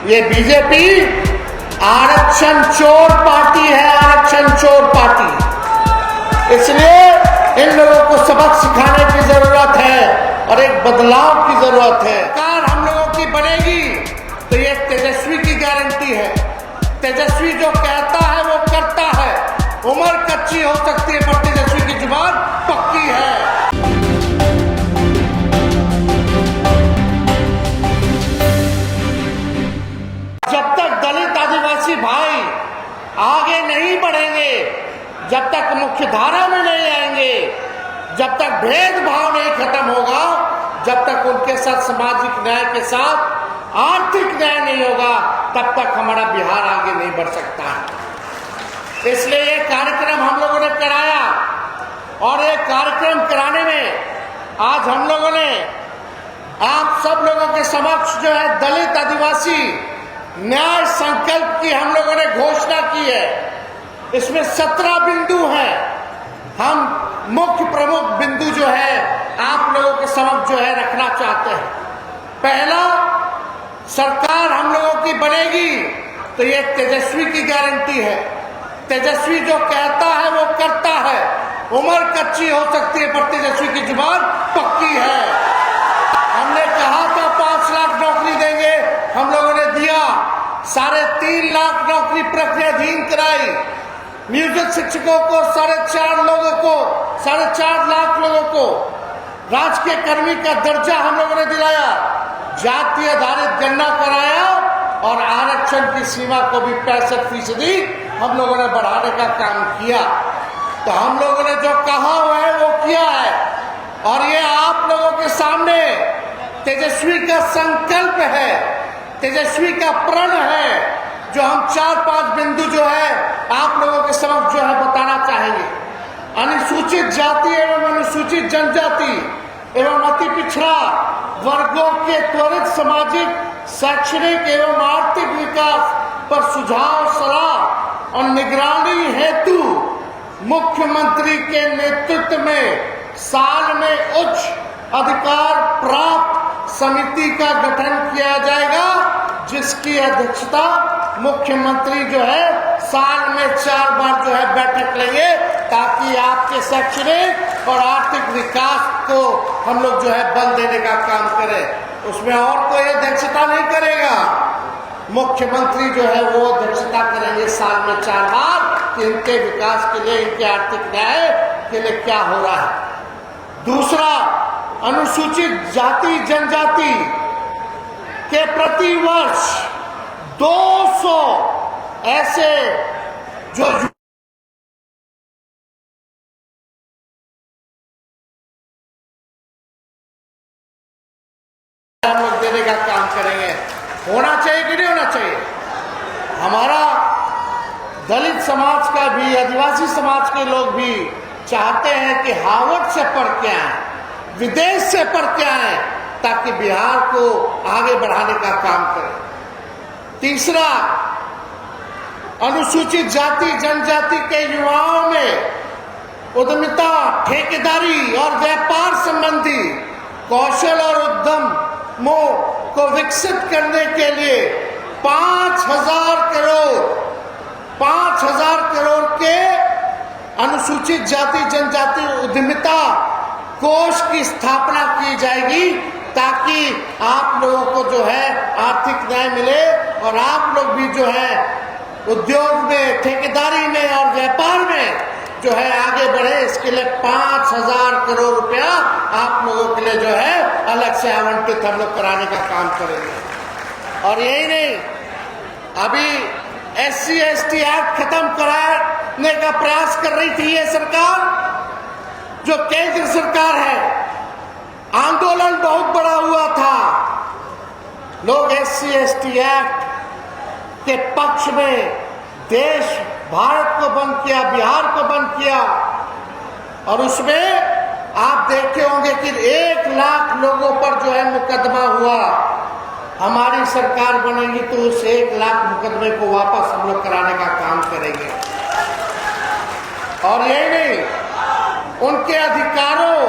ये बीजेपी आरक्षण चोर पार्टी है, आरक्षण चोर पार्टी। इसलिए इन लोगों को सबक सिखाने की जरूरत है और एक बदलाव की जरूरत है। सरकार हम लोगों की बनेगी तो ये तेजस्वी की गारंटी है। तेजस्वी जो कहता है वो करता है। उम्र कच्ची हो सकती है पर तेजस्वी की जुबान पक्की है। जब तक दलित आदिवासी भाई आगे नहीं बढ़ेंगे, जब तक मुख्य धारा में नहीं आएंगे, जब तक भेदभाव नहीं खत्म होगा, जब तक उनके साथ सामाजिक न्याय के साथ आर्थिक न्याय नहीं होगा, तब तक हमारा बिहार आगे नहीं बढ़ सकता है। इसलिए ये कार्यक्रम हम लोगों ने कराया और ये कार्यक्रम कराने में आज हम लोगों ने आप सब लोगों के समक्ष जो है दलित आदिवासी न्याय संकल्प की हम लोगों ने घोषणा की है। इसमें 17 बिंदु हैं। हम मुख्य प्रमुख बिंदु जो है आप लोगों के समक्ष जो है रखना चाहते हैं। पहला, सरकार हम लोगों की बनेगी तो ये तेजस्वी की गारंटी है। तेजस्वी जो कहता है वो करता है। उम्र कच्ची हो सकती है पर तेजस्वी की जुबान पक्की है। हमने कहा था 5 लाख नौकरी देंगे, हम लोगों ने दिया। 3.5 लाख नौकरी प्रक्रियाधीन कराई। म्यूजिक शिक्षकों को 4.5 लोगों को 4.5 लाख लोगों को राजकीय कर्मी का दर्जा हम लोगों ने दिलाया। जाति आधारित गणना कराया और आरक्षण की सीमा को भी 65% हम लोगों ने बढ़ाने का काम किया। तो हम लोगों ने जो कहा हुआ है वो किया है और ये आप लोगों के सामने तेजस्वी का संकल्प है, तेजस्वी का प्रण है, जो हम 4-5 बिंदु जो है आप लोगों के समक्ष जो है बताना चाहेंगे। अनुसूचित जाति एवं अनुसूचित जनजाति एवं अति पिछड़ा वर्गों के त्वरित सामाजिक, शैक्षणिक एवं आर्थिक विकास पर सुझाव, सलाह और निगरानी हेतु मुख्यमंत्री के नेतृत्व में साल में उच्च अधिकार प्राप्त समिति का गठन किया जाएगा, जिसकी अध्यक्षता मुख्यमंत्री जो है साल में 4 बार जो है बैठक लेंगे, ताकि आपके शैक्षणिक और आर्थिक विकास को हम लोग जो है बल देने का काम करें। उसमें और कोई अध्यक्षता नहीं करेगा, मुख्यमंत्री जो है वो अध्यक्षता करेंगे साल में 4 बार कि इनके विकास के लिए, इनके आर्थिक न्याय के लिए क्या हो रहा है। दूसरा, अनुसूचित जाति जनजाति के प्रति वर्ष 200 ऐसे जो हम लोग देने का काम करेंगे। होना चाहिए कि नहीं होना चाहिए? हमारा दलित समाज का भी, आदिवासी समाज के लोग भी चाहते हैं कि हार्वर्ड से पढ़ के आए, विदेश से पढ़ के आए, ताकि बिहार को आगे बढ़ाने का काम करें। तीसरा, अनुसूचित जाति जनजाति के युवाओं में उद्यमिता, ठेकेदारी और व्यापार संबंधी कौशल और उद्यमों को विकसित करने के लिए 5,000 करोड़ के अनुसूचित जाति जनजाति उद्यमिता कोष की स्थापना की जाएगी, ताकि आप लोगों को जो है आर्थिक न्याय मिले और आप लोग भी जो है उद्योग में, ठेकेदारी में और व्यापार में जो है आगे बढ़े। इसके लिए 5,000 करोड़ रुपया आप लोगों के लिए जो है अलग से आवंटित हम लोग कराने का काम करेंगे। और यही नहीं, अभी SC/ST एक्ट खत्म कराने का प्रयास कर रही थी ये सरकार, जो केंद्र सरकार है। आंदोलन बहुत बड़ा हुआ था, लोग SC/ST एक्ट के पक्ष में देश, भारत को बंद किया, बिहार को बंद किया। और उसमें आप देखे होंगे कि 1 लाख लोगों पर जो है मुकदमा हुआ। हमारी सरकार बनेगी तो उस 1 लाख मुकदमे को वापस हम लोग कराने का काम करेंगे। और यही नहीं, उनके अधिकारों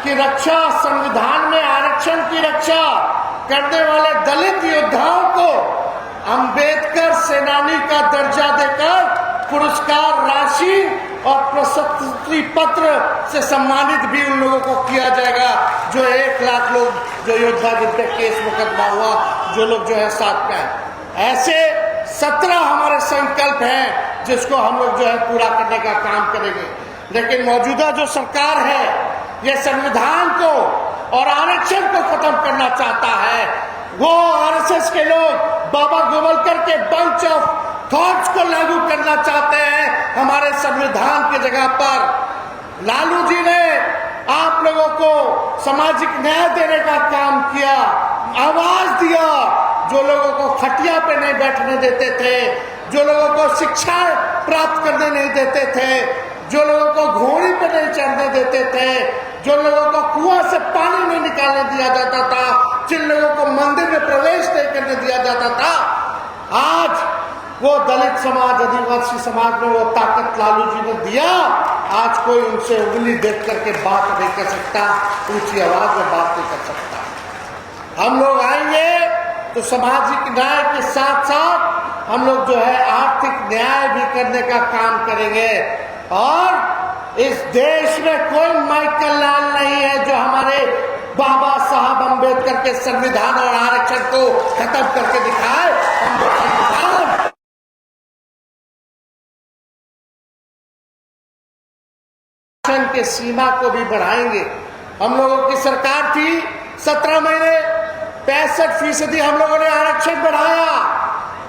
की रक्षा, संविधान में आरक्षण की रक्षा करने वाले दलित योद्धाओं को सेनानी का दर्जा देकर पुरस्कार राशि और प्रशस्ति पत्र से सम्मानित भी उन लोगों को किया जाएगा जो 1 लाख लोग जो योद्धा जिन पे केस मुकदमा हुआ, जो लोग जो है साथ में हैं। ऐसे 17 हमारे संकल्प हैं जिसको हम लोग जो है पूरा करने का काम करेंगे। लेकिन मौजूदा जो सरकार है ये संविधान को और आरक्षण को खत्म करना चाहता है। वो आरएसएस के लोग बाबा गोवलकर के बंच ऑफ थॉट्स को लागू करना चाहते हैं हमारे संविधान की जगह पर। लालू जी ने आप लोगों को सामाजिक न्याय देने का काम किया, आवाज दिया, जो लोगों को खटिया पे नहीं बैठने देते थे, जो लोगों को शिक्षा प्राप्त करने नहीं देते थे, जो लोगों को घोड़ी पे नहीं चढ़ने देते थे, जो लोगों को कुआं से पानी नहीं निकालने दिया जाता था, जिन लोगों को मंदिर में प्रवेश नहीं करने दिया जाता था, आज वो दलित समाज, आदिवासी समाज में वो ताकत लालू जी ने दिया। आज कोई उनसे उंगली देख करके बात नहीं कर सकता, ऊंची आवाज में बात नहीं कर सकता। हम लोग आएंगे तो सामाजिक न्याय के साथ साथ हम लोग जो है आर्थिक न्याय भी करने का काम करेंगे। और इस देश में कोई माइकल लाल नहीं है जो हमारे बाबा साहब अम्बेडकर के संविधान और आरक्षण को खत्म करके दिखाए। आरक्षण के सीमा को भी बढ़ाएंगे। हम लोगों की सरकार थी, 17 महीने 65% हम लोगों ने आरक्षण बढ़ाया,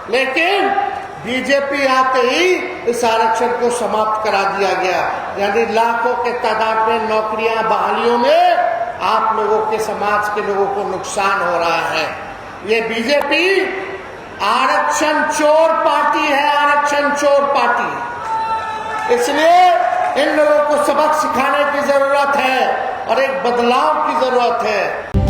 लेकिन बीजेपी आते ही इस आरक्षण को समाप्त करा दिया गया। यानी लाखों के तादाद में नौकरियां बहालियों में आप लोगों के समाज के लोगों को नुकसान हो रहा है। ये बीजेपी आरक्षण चोर पार्टी है, आरक्षण चोर पार्टी। इसलिए इन लोगों को सबक सिखाने की जरूरत है और एक बदलाव की जरूरत है।